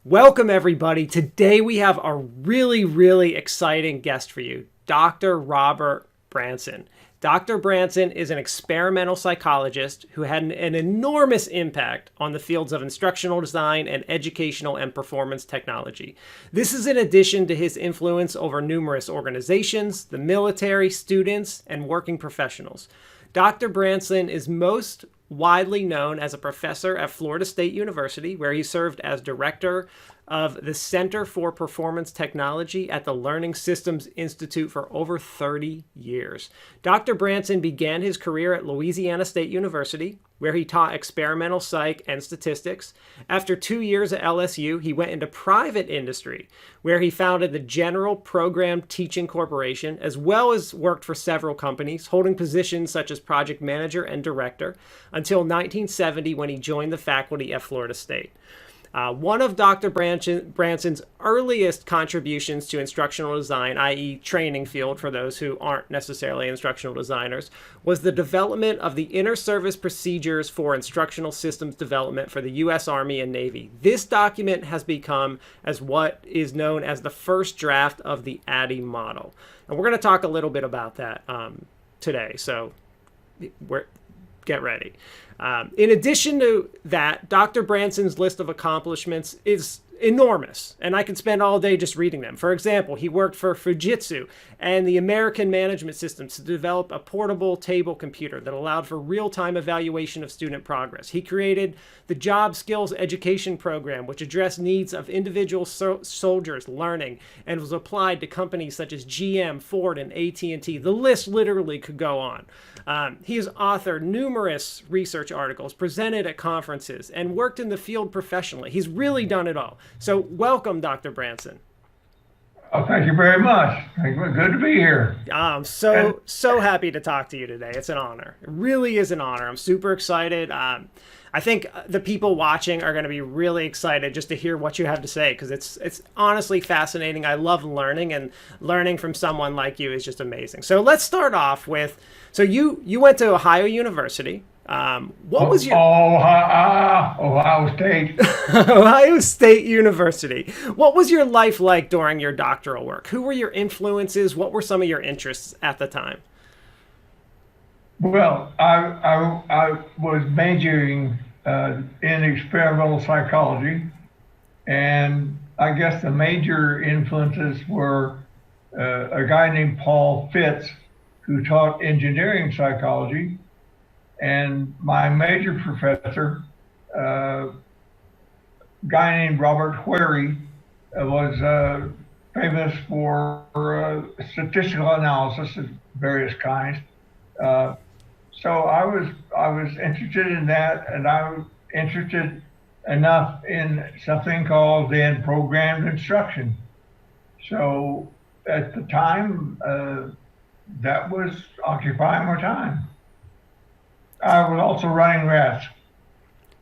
Welcome, everybody. Today we have a really exciting guest for you, Dr. Robert Branson. Dr. Branson is an experimental psychologist who had an enormous impact on the fields of instructional design and educational and performance technology. This is in addition to his influence over numerous organizations, the military, students, and working professionals. Dr. Branson is most widely known as a professor at Florida State University, where he served as director of the Center for Performance Technology at the Learning Systems Institute for over 30 years. Dr. Branson began his career at Louisiana State University, where he taught experimental psych and statistics. After 2 years at LSU, he went into private industry, where he founded the General Program Teaching Corporation, as well as worked for several companies, holding positions such as project manager and director, until 1970 when he joined the faculty at Florida State. One of Dr. Branson's earliest contributions to instructional design, i.e. training field for those who aren't necessarily instructional designers, was the development of the Interservice procedures for instructional systems development for the U.S. Army and Navy. This document has become as what is known as the first draft of the ADDIE model. And we're going to talk a little bit about that today, so get ready. In addition to that, Dr. Branson's list of accomplishments is enormous, and I can spend all day just reading them. For example, he worked for Fujitsu and the American Management Systems to develop a portable table computer that allowed for real-time evaluation of student progress. He created the Job Skills Education Program, which addressed needs of individual soldiers learning and was applied to companies such as GM, Ford, and AT&T. The list literally could go on. He has authored numerous research articles, presented at conferences, and worked in the field professionally. He's really done it all. So welcome, Dr. Branson. Oh, thank you very much. Good to be here. I'm so happy to talk to you today. It's an honor. It really is an honor. I'm super excited. I think the people watching are going to be really excited just to hear what you have to say, because it's honestly fascinating. I love learning, and learning from someone like you is just amazing. So let's start off with, so you went to Ohio University. What was your Ohio State? Ohio State University. What was your life like during your doctoral work? Who were your influences? What were some of your interests at the time? Well, I was majoring in experimental psychology, and I guess the major influences were a guy named Paul Fitz, who taught engineering psychology, and my major professor, a guy named Robert Wherry, was famous for statistical analysis of various kinds. So I was interested in that, and I was interested enough in something called then programmed instruction. So at the time, that was occupying my time. I was also running RATs.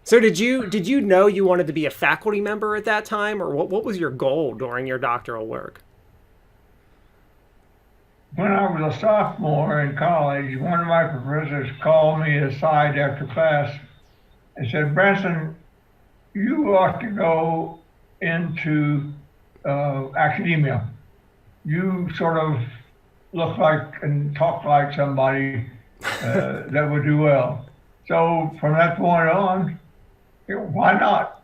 So did you know you wanted to be a faculty member at that time, or what was your goal during your doctoral work? When I was a sophomore in college, one of my professors called me aside after class and said, "Branson, you ought to go into academia. You sort of look like and talk like somebody that would do well." So from that point on, why not,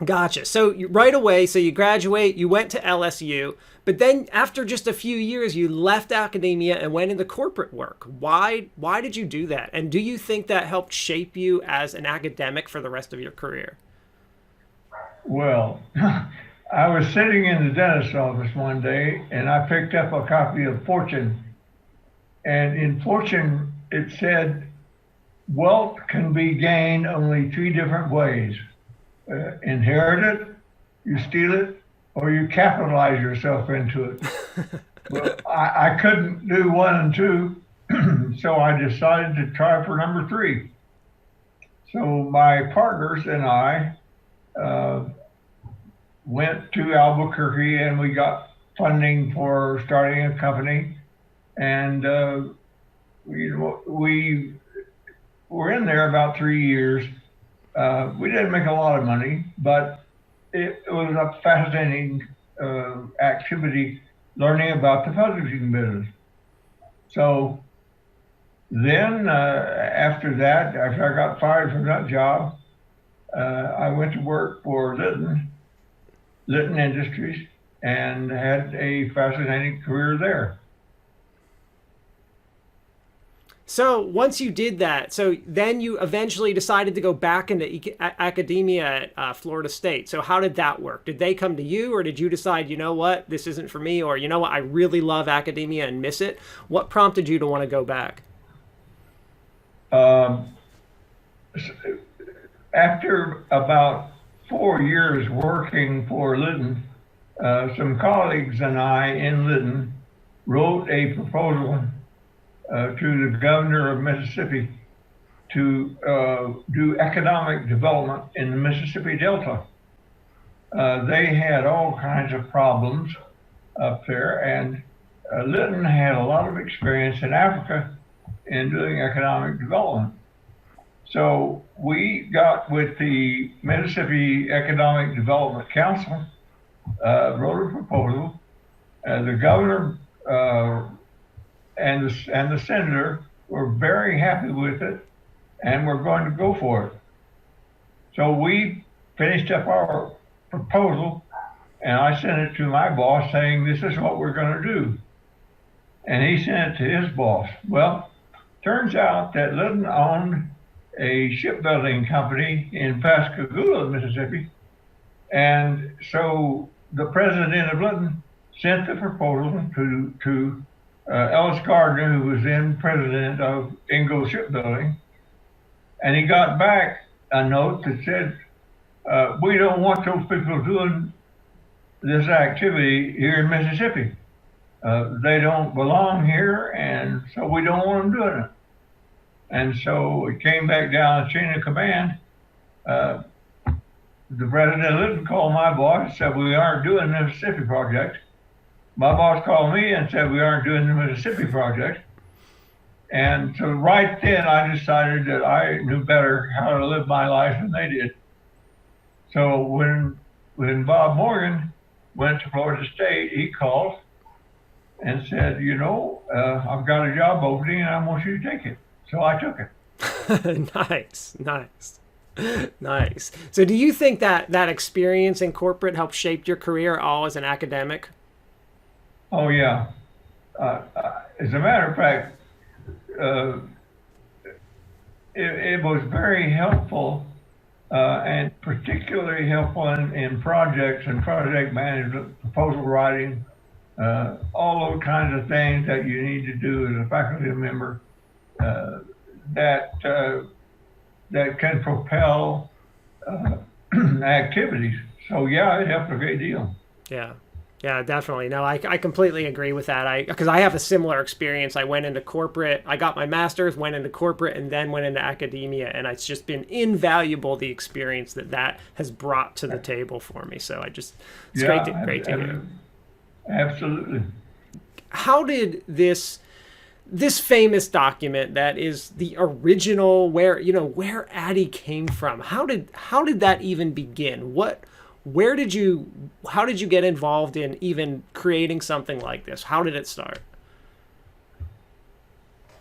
Gotcha. So right away, so you graduate, you went to LSU, but then after just a few years, you left academia and went into corporate work. Why did you do that? And do you think that helped shape you as an academic for the rest of your career? Well, I was sitting in the dentist's office one day, and I picked up a copy of Fortune. And in Fortune, it said, wealth can be gained only three different ways. Inherit it, you steal it, or you capitalize yourself into it. Well, I couldn't do one and two, so I decided to try for number three. So my partners and I went to Albuquerque, and we got funding for starting a company. And we were in there about 3 years. We didn't make a lot of money, but it was a fascinating activity learning about the publishing business. So then, after that, after I got fired from that job, I went to work for Litton Industries, and had a fascinating career there. So once you did that, so then you eventually decided to go back into academia at Florida State. So how did that work? Did they come to you, or did you decide, you know what, this isn't for me, or you know what, I really love academia and miss it? What prompted you to want to go back? Um, After about 4 years working for Litton, some colleagues and I in Litton wrote a proposal to the governor of Mississippi to do economic development in the Mississippi Delta. They had all kinds of problems up there, and Litton had a lot of experience in Africa in doing economic development. So we got with the Mississippi Economic Development Council, wrote a proposal. The governor and the senator were very happy with it, and we're going to go for it. So we finished up our proposal, and I sent it to my boss saying, this is what we're going to do. And he sent it to his boss. Well, turns out that Litton owned a shipbuilding company in Pascagoula, Mississippi. And so the president of Litton sent the proposal to Ellis Gardner, who was then president of Ingalls Shipbuilding. And he got back a note that said, we don't want those people doing this activity here in Mississippi. They don't belong here, and so we don't want them doing it. And so it came back down the chain of command. The president of Litton called my boss and said, we aren't doing the Mississippi project. My boss called me and said, we aren't doing the Mississippi project. And so right then I decided that I knew better how to live my life than they did. So when Bob Morgan went to Florida State, he called and said, you know, I've got a job opening and I want you to take it. So I took it. Nice. So do you think that experience in corporate helped shape your career all as an academic? Oh, yeah. As a matter of fact, it was very helpful, and particularly helpful in projects and project management, proposal writing, all those kinds of things that you need to do as a faculty member. That can propel activities. So yeah, it helped a great deal. Yeah, definitely. No, I completely agree with that. Because I have a similar experience. I went into corporate, I got my master's, went into corporate, and then went into academia, and it's just been invaluable, the experience that has brought to the table for me. So it's great to hear. Absolutely. How did this famous document that is the original where ADDIE came from, how did that even begin? How did you get involved in even creating something like this? How did it start?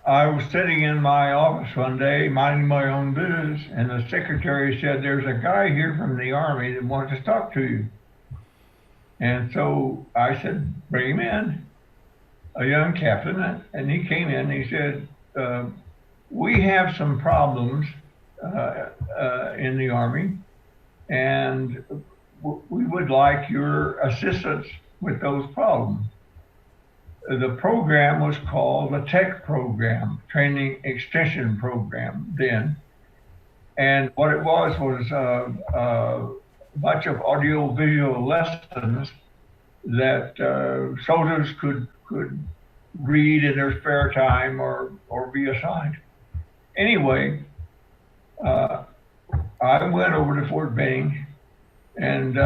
I was sitting in my office one day minding my own business, and the secretary said, there's a guy here from the Army that wants to talk to you. And so I said, bring him in. A young captain, and he came in and he said, we have some problems in the Army, and we would like your assistance with those problems. The program was called the TECH program, Training Extension Program then. And what it was a bunch of audio-visual lessons that soldiers could read in their spare time or be assigned. Anyway, I went over to Fort Benning and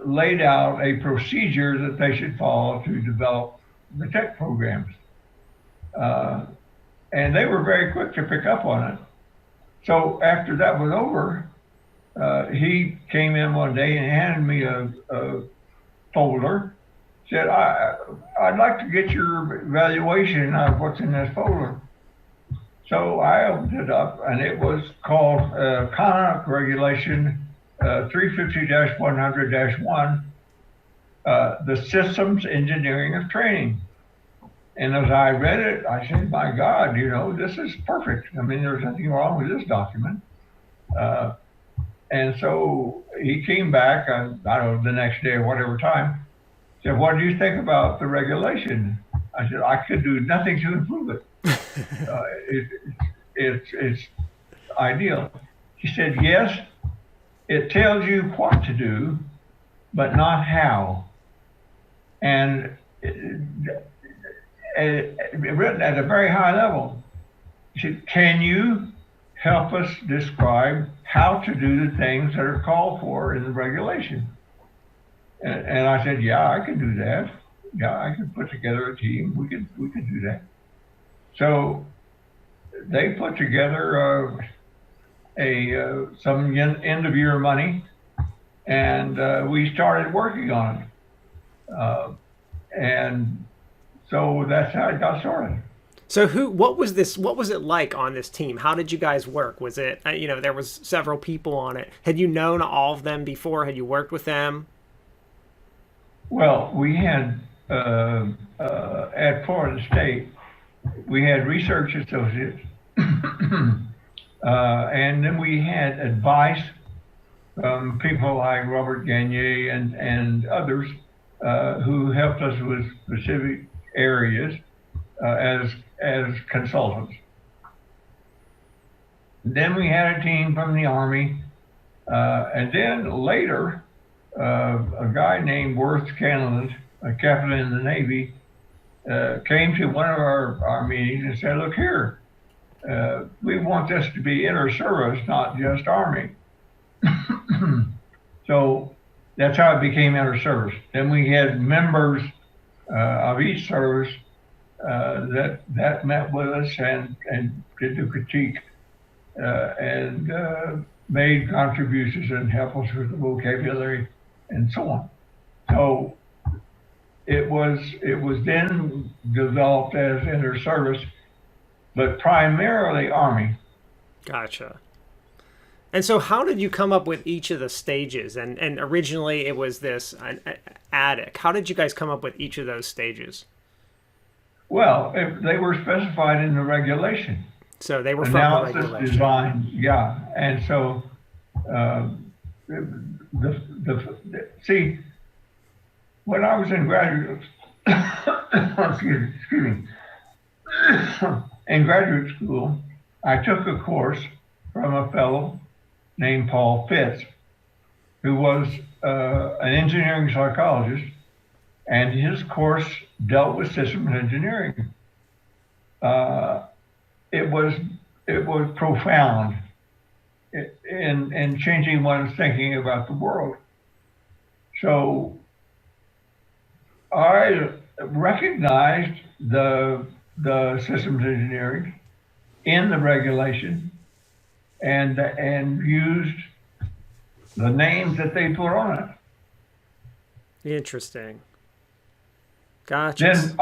laid out a procedure that they should follow to develop the TECH programs. And they were very quick to pick up on it. So after that was over, he came in one day and handed me a folder. Said, I'd like to get your evaluation of what's in this folder. So I opened it up, and it was called Conduct Regulation 350-100-1, the Systems Engineering of Training. And as I read it, I said, my God, this is perfect. I mean, there's nothing wrong with this document. And so he came back, I don't know, the next day or whatever time, said, what do you think about the regulation? I said, I could do nothing to improve it. It's ideal. He said, yes, it tells you what to do, but not how. And written at a very high level. He said, can you help us describe how to do the things that are called for in the regulation? And I said, yeah, I can do that. Yeah, I can put together a team. We could do that. So they put together some end of year money, and we started working on it. And so that's how it got started. So what was it like on this team? How did you guys work? Was it, there was several people on it. Had you known all of them before? Had you worked with them? Well, we had, at Florida State, we had research associates, and then we had advice from people like Robert Gagne and others who helped us with specific areas as consultants. Then we had a team from the Army, and then later, a guy named Worth Scanlon, a captain in the Navy, came to one of our meetings and said, look here, we want this to be inter-service, not just Army. So that's how it became inter-service. Then we had members of each service that met with us and did the critique and made contributions and helped us with the vocabulary and so on. So it was then developed as inter-service, but primarily Army. Gotcha. And so how did you come up with each of the stages? And originally it was this ADDIE. How did you guys come up with each of those stages? Well, they were specified in the regulation. So they were from analysis, the regulation. Design, yeah. And so see, when I was in graduate, excuse me, in graduate school, I took a course from a fellow named Paul Fitz, who was an engineering psychologist, and his course dealt with systems engineering. It was profound in changing one's thinking about the world. So I recognized the systems engineering in the regulation and used the names that they put on it. Interesting. Gotcha. Then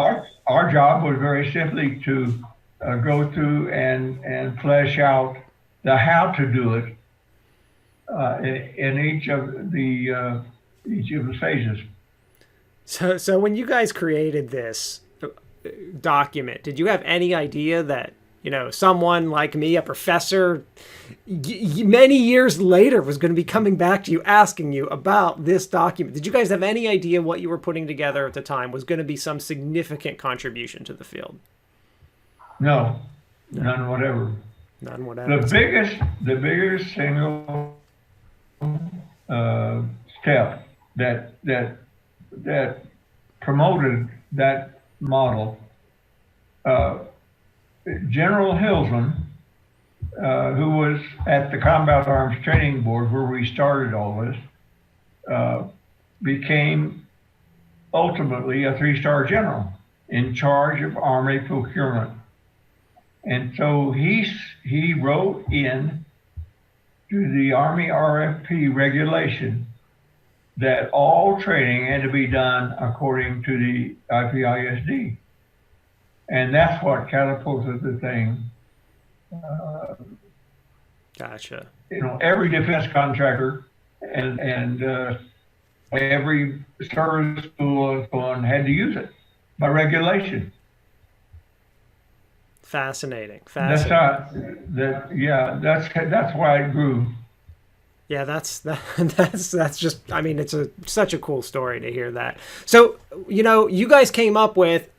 our job was very simply to go through and flesh out the how to do it in each of the phases. So when you guys created this document, did you have any idea that someone like me, a professor, many years later was going to be coming back to you asking you about this document? Did you guys have any idea what you were putting together at the time was going to be some significant contribution to the field? No, none whatever. None whatever. The biggest single step that promoted that model, General Hillsman, who was at the Combat Arms Training Board where we started all this, became ultimately a 3-star general in charge of Army procurement. And so he wrote in to the Army RFP regulation that all training had to be done according to the IPISD. And that's what catapulted the thing. Gotcha. Every defense contractor and every service school and so on had to use it by regulation. Fascinating. That's Fascinating. that's why it grew. Yeah, that's just, I mean, it's such a cool story to hear that. So, you guys came up with,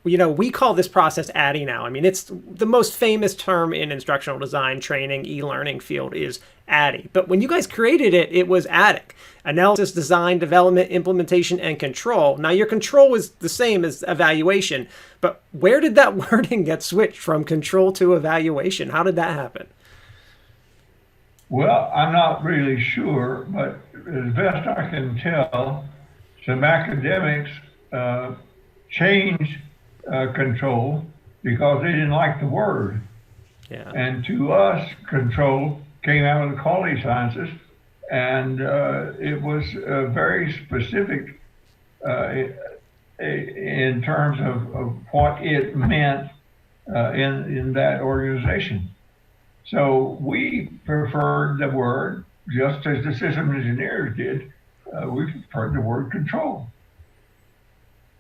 we call this process ADDIE now. I mean, it's the most famous term in instructional design, training, e-learning field is ADDIE. But when you guys created it, it was ADDIC: analysis, design, development, implementation, and control. Now, your control is the same as evaluation, but where did that wording get switched from control to evaluation? How did that happen? Well, I'm not really sure, but as best I can tell, some academics changed control because they didn't like the word. Yeah. And to us, control came out of the quality sciences, and it was very specific in terms of what it meant in that organization. So we preferred the word, just as the system engineers did, we preferred the word control.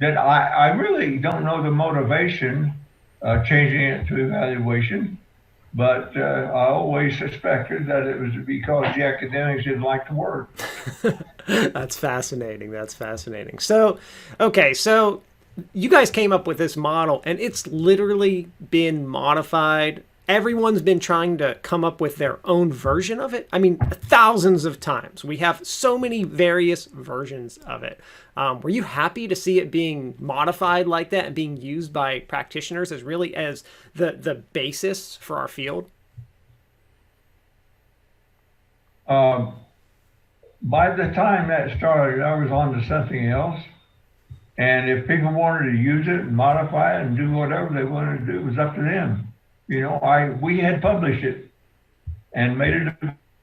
That I really don't know the motivation changing it to evaluation, but I always suspected that it was because the academics didn't like the word. That's fascinating. That's fascinating. So, okay, so you guys came up with this model, and it's literally been modified. Everyone's been trying to come up with their own version of it. I mean, thousands of times. We have so many various versions of it. Were you happy to see it being modified like that and being used by practitioners as really as the basis for our field? By the time that started, I was on to something else. And if people wanted to use it and modify it and do whatever they wanted to do, it was up to them. We had published it and made it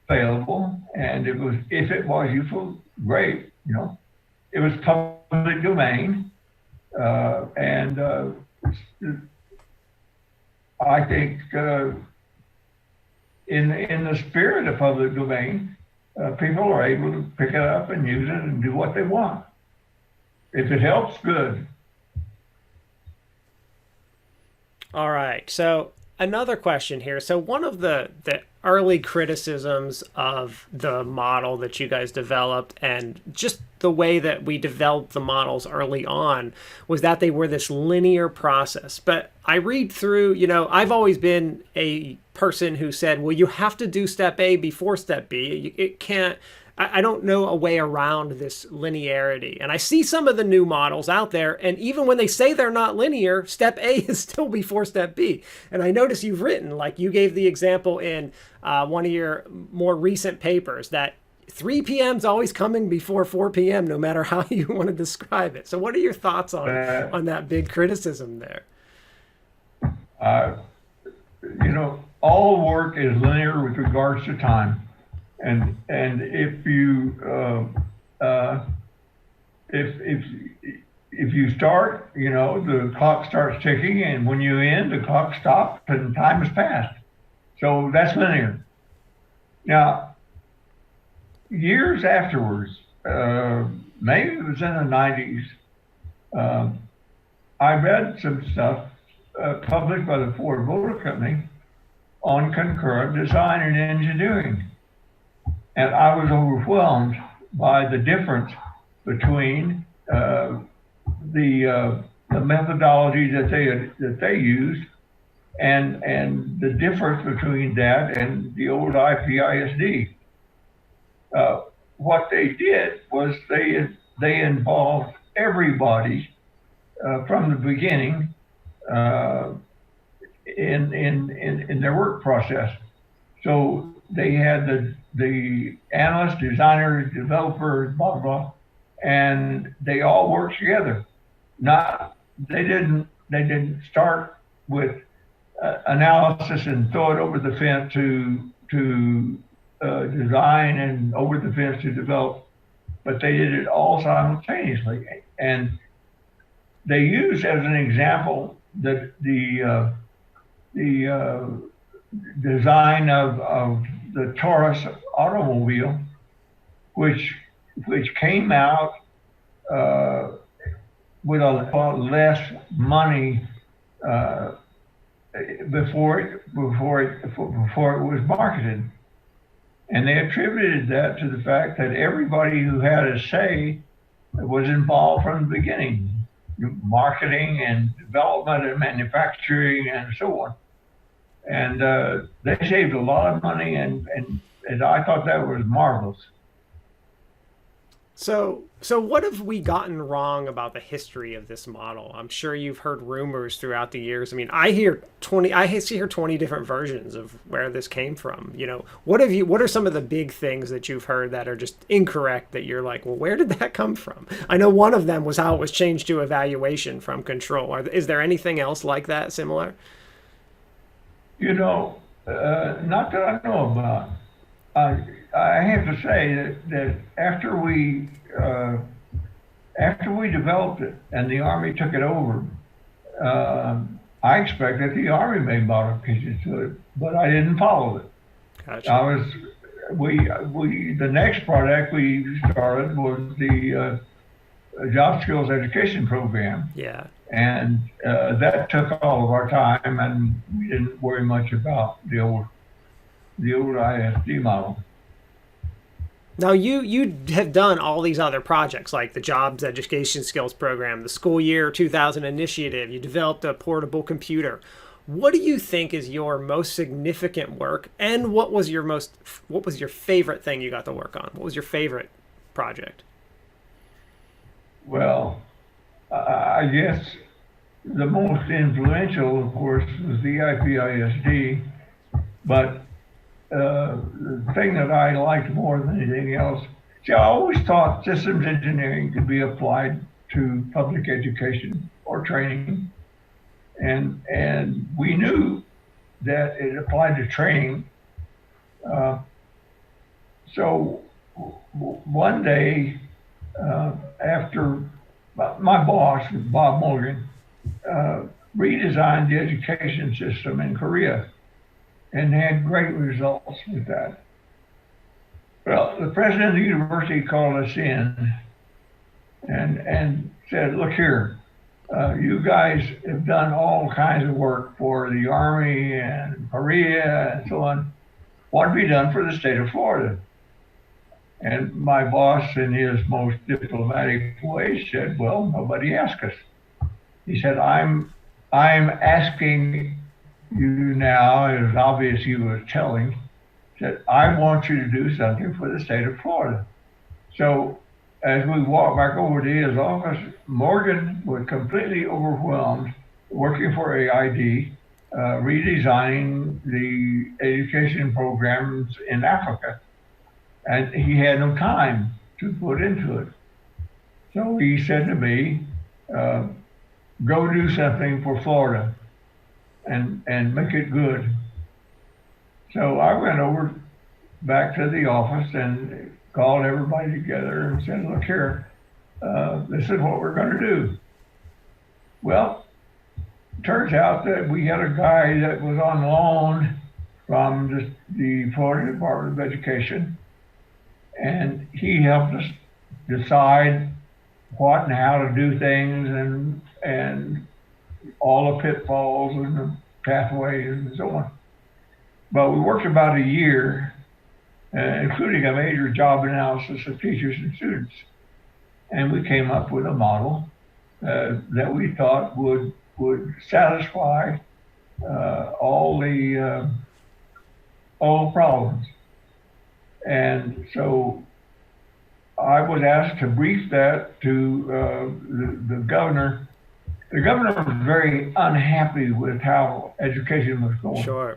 available, and if it was useful, great. It was public domain, and I think in the spirit of public domain, people are able to pick it up and use it and do what they want. If it helps, good. All right. So another question here. So one of the early criticisms of the model that you guys developed and just the way that we developed the models early on was that they were this linear process. But I read through, I've always been a person who said, well, you have to do step A before step B. It can't, I don't know a way around this linearity. And I see some of the new models out there, and even when they say they're not linear, step A is still before step B. And I notice you've written, like you gave the example in one of your more recent papers, that 3 p.m. is always coming before 4 p.m., no matter how you want to describe it. So what are your thoughts on that big criticism there? All work is linear with regards to time. And if you if you start, the clock starts ticking, and when you end, the clock stops and time has passed. So that's linear. Now, years afterwards, maybe it was in the 90s, I read some stuff published by the Ford Motor Company on concurrent design and engineering. And I was overwhelmed by the difference between the methodology that they used and the difference between that and the old IPISD. What they did was they involved everybody from the beginning in their work process. So they had the analysts, designers, developers, blah, blah, and they all worked together. They didn't start with analysis and throw it over the fence to design and over the fence to develop, but they did it all simultaneously. And they used as an example the design of the Taurus automobile, which came out with a lot less money before it was marketed. And they attributed that to the fact that everybody who had a say was involved from the beginning, marketing and development and manufacturing and so on. And they saved a lot of money, and I thought that was marvelous. So what have we gotten wrong about the history of this model? I'm sure you've heard rumors throughout the years. I mean, I hear 20 different versions of where this came from. What are some of the big things that you've heard that are just incorrect that you're like, well, where did that come from? I know one of them was how it was changed to evaluation from control. Is there anything else like that similar? Not that I know about. I have to say that after we developed it and the Army took it over, I expect that the Army made modifications to it, but I didn't follow it. Gotcha. The next project we started was the Job Skills Education Program. Yeah. And that took all of our time, and we didn't worry much about the old ISD model. Now you have done all these other projects like the Jobs Education Skills Program, the School Year 2000 Initiative. You developed a portable computer. What do you think is your most significant work, and what was your favorite thing you got to work on? What was your favorite project? Well, I guess the most influential, of course, was the IPISD, but the thing that I liked more than anything else, see, I always thought systems engineering could be applied to public education or training, and we knew that it applied to training. So one day, after my boss, Bob Morgan, redesigned the education system in Korea and had great results with that. Well, the president of the university called us in and said, look here, you guys have done all kinds of work for the Army and Korea and so on. What have you done for the state of Florida? And my boss, in his most diplomatic way, said, well, nobody asked us. He said, I'm asking you now, it was obvious he was telling, that I want you to do something for the state of Florida. So as we walked back over to his office, Morgan was completely overwhelmed working for AID, redesigning the education programs in Africa. And he had no time to put into it. So he said to me, go do something for Florida and make it good. So I went over back to the office and called everybody together and said, look here, this is what we're going to do. Well, it turns out that we had a guy that was on loan from the Florida Department of Education, and he helped us decide what and how to do things and all the pitfalls and the pathways and so on. But we worked about a year, including a major job analysis of teachers and students. And we came up with a model that we thought would satisfy all the problems. And so I was asked to brief that to the governor. The governor was very unhappy with how education was going. Sure.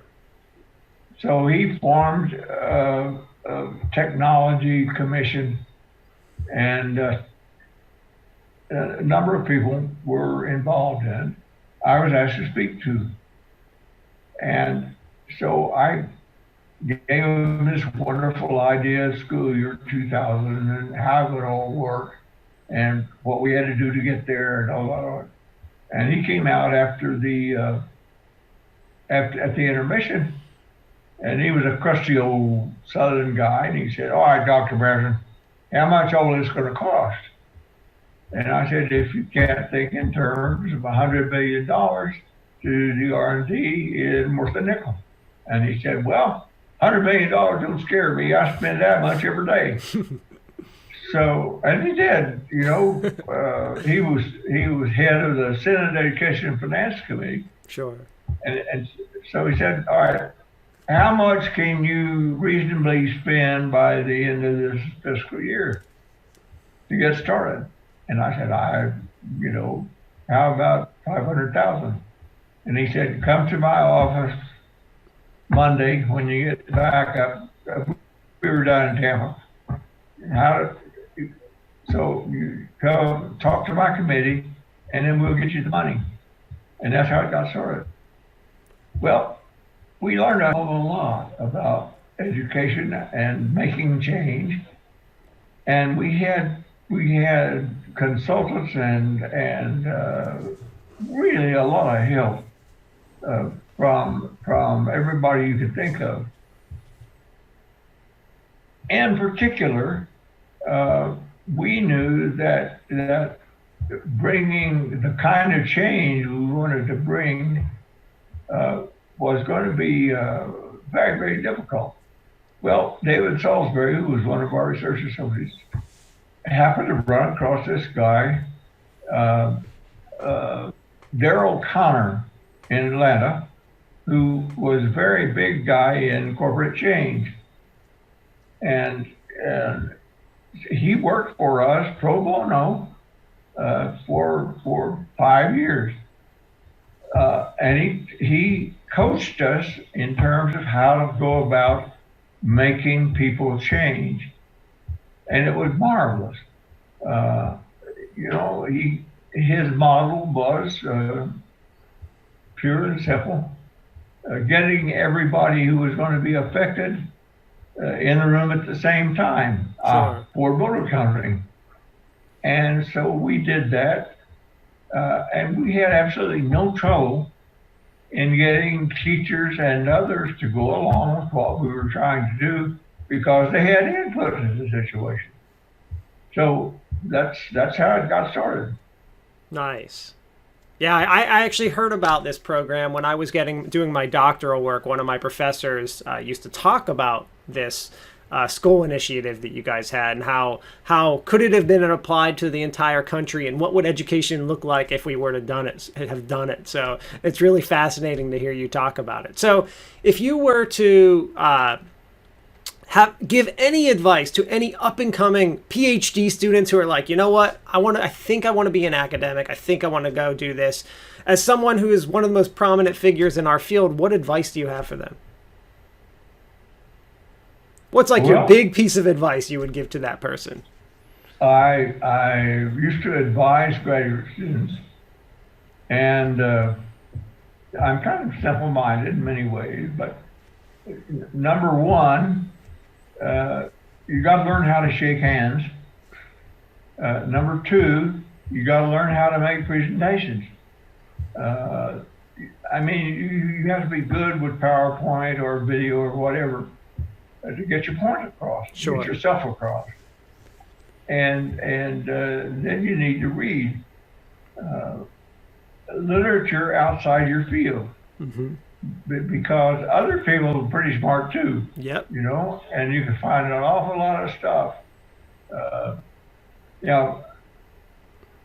So he formed a technology commission, and a number of people were involved in it. I was asked to speak to. And so I gave him this wonderful idea, school year 2000, and how it would all work, and what we had to do to get there, and all that. And he came out after at the intermission, and he was a crusty old Southern guy, and he said, "All right, Dr. Branson, how much all this going to cost?" And I said, "If you can't think in terms of $100 billion to do R&D, it's worth a nickel." And he said, "Well, $100 million don't scare me. I spend that much every day." So, and he did. He was head of the Senate Education and Finance Committee. Sure. And so he said, "All right, how much can you reasonably spend by the end of this fiscal year to get started?" And I said, "How about 500,000?" And he said, "Come to my office Monday when you get back up." We were down in Tampa. So you come talk to my committee, and then we'll get you the money. And that's how it got started. Well, we learned a whole lot about education and making change, and we had consultants and really a lot of help from everybody you could think of. In particular, we knew that bringing the kind of change we wanted to bring was going to be very, very difficult. Well, David Salisbury, who was one of our research associates, happened to run across this guy, Daryl Connor in Atlanta, who was a very big guy in corporate change. And he worked for us pro bono for 5 years. And he coached us in terms of how to go about making people change. And it was marvelous. His model was pure and simple, getting everybody who was going to be affected in the room at the same time for voter counting. And so we did that, and we had absolutely no trouble in getting teachers and others to go along with what we were trying to do because they had input in the situation. So that's how it got started. Nice. Yeah, I actually heard about this program when I was doing my doctoral work. One of my professors used to talk about this school initiative that you guys had, and how could it have been applied to the entire country, and what would education look like if we were to have done it. So it's really fascinating to hear you talk about it. So if you were to give any advice to any up and coming Ph.D. students who are like, you know what, I think I want to be an academic. I think I want to go do this. As someone who is one of the most prominent figures in our field, what advice do you have for them? What's your big piece of advice you would give to that person? I used to advise graduate students, and I'm kind of simple-minded in many ways, but number one, you got to learn how to shake hands. Number two, you got to learn how to make presentations. You have to be good with PowerPoint or video or whatever to get your point across, sure. Get yourself across. And then you need to read literature outside your field. Mm-hmm. Because other people are pretty smart too. Yep. And you can find an awful lot of stuff.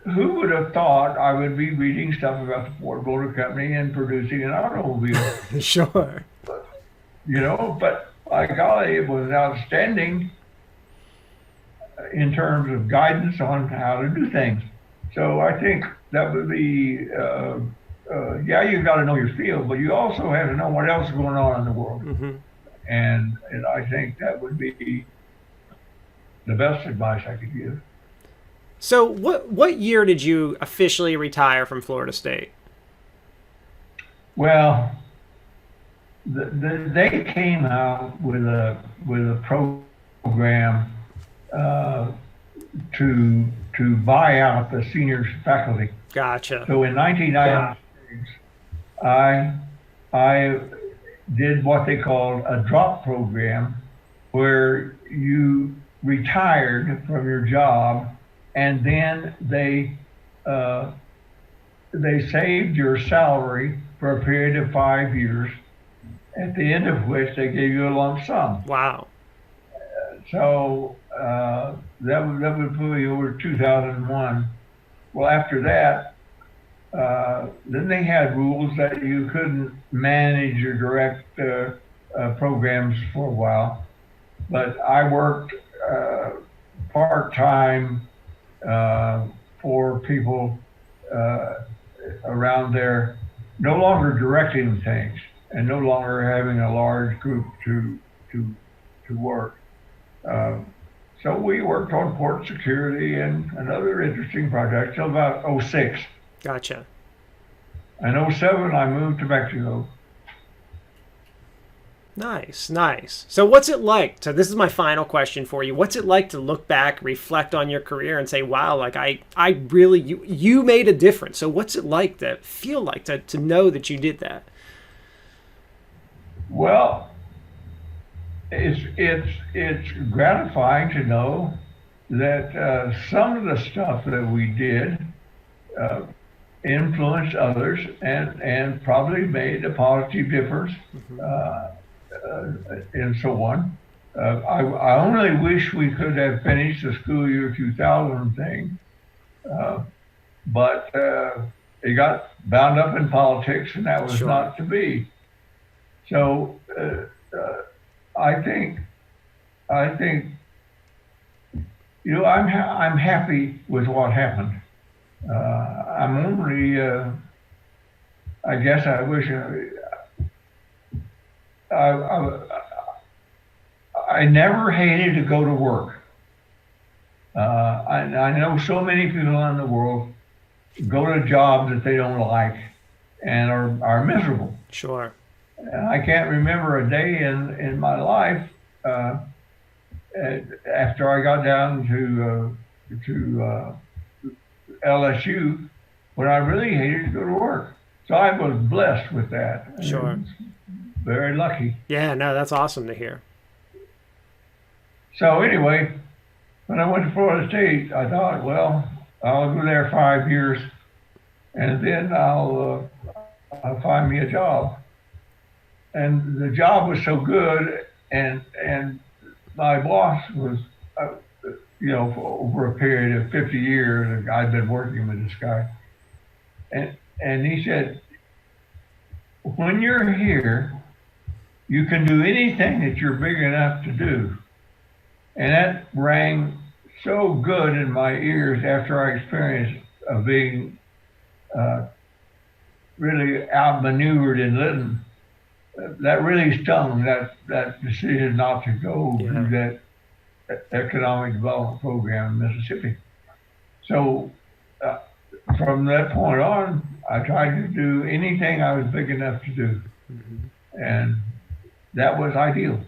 Who would have thought I would be reading stuff about the Ford Motor Company and producing an automobile? Sure. But by golly, it was outstanding in terms of guidance on how to do things. So I think that would be, you've got to know your field, but you also have to know what else is going on in the world. Mm-hmm. And I think that would be the best advice I could give. So what year did you officially retire from Florida State? Well, they came out with a program uh, to buy out the senior faculty. Gotcha. So in 1996, I I did what they called a drop program, where you retired from your job, and then uh, they saved your salary for a period of 5 years, at the end of which they gave you a lump sum. Wow. So that would put you over 2001. Well, after that, then they had rules that you couldn't manage or direct programs for a while. But I worked part-time for people around there, no longer directing things and no longer having a large group to work. So we worked on port security and other interesting projects till about '06. Gotcha. In '07, I moved to Mexico. Nice, nice. So what's it like? So this is my final question for you. What's it like to look back, reflect on your career and say, wow, like I really, you made a difference. So what's it like to feel like to know that you did that? Well, it's gratifying to know that some of the stuff that we did uh, influenced others and probably made a positive difference, and so on. I only wish we could have finished the school year 2000 thing, but it got bound up in politics, and that was Sure. not to be. So I think I think I'm happy with what happened. I'm only I guess I wish I I never hated to go to work. I know so many people in the world go to jobs that they don't like and are miserable. Sure. And I can't remember a day in my life after I got down to LSU when I really hated to go to work. So I was blessed with that. Sure. Very lucky. Yeah, no, that's awesome to hear. So anyway, when I went to Florida State, I thought, well, I'll go there 5 years, and then I'll find me a job. And the job was so good, and my boss was, for over a period of 50 years, I'd been working with this guy, and he said, when you're here, you can do anything that you're big enough to do. And that rang so good in my ears after I experienced being really outmaneuvered in Lytton. That really stung, that decision not to go through that economic development program in Mississippi. So from that point on, I tried to do anything I was big enough to do. And that was ideal.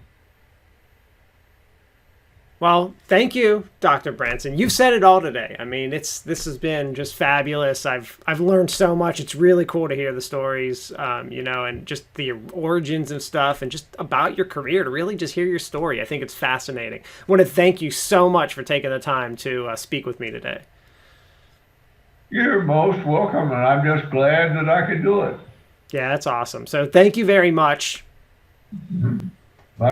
Well, thank you, Dr. Branson. You've said it all today. I mean, this has been just fabulous. I've learned so much. It's really cool to hear the stories, and just the origins and stuff, and just about your career, to really just hear your story. I think it's fascinating. I want to thank you so much for taking the time to speak with me today. You're most welcome, and I'm just glad that I could do it. Yeah, that's awesome. So thank you very much. Mhm.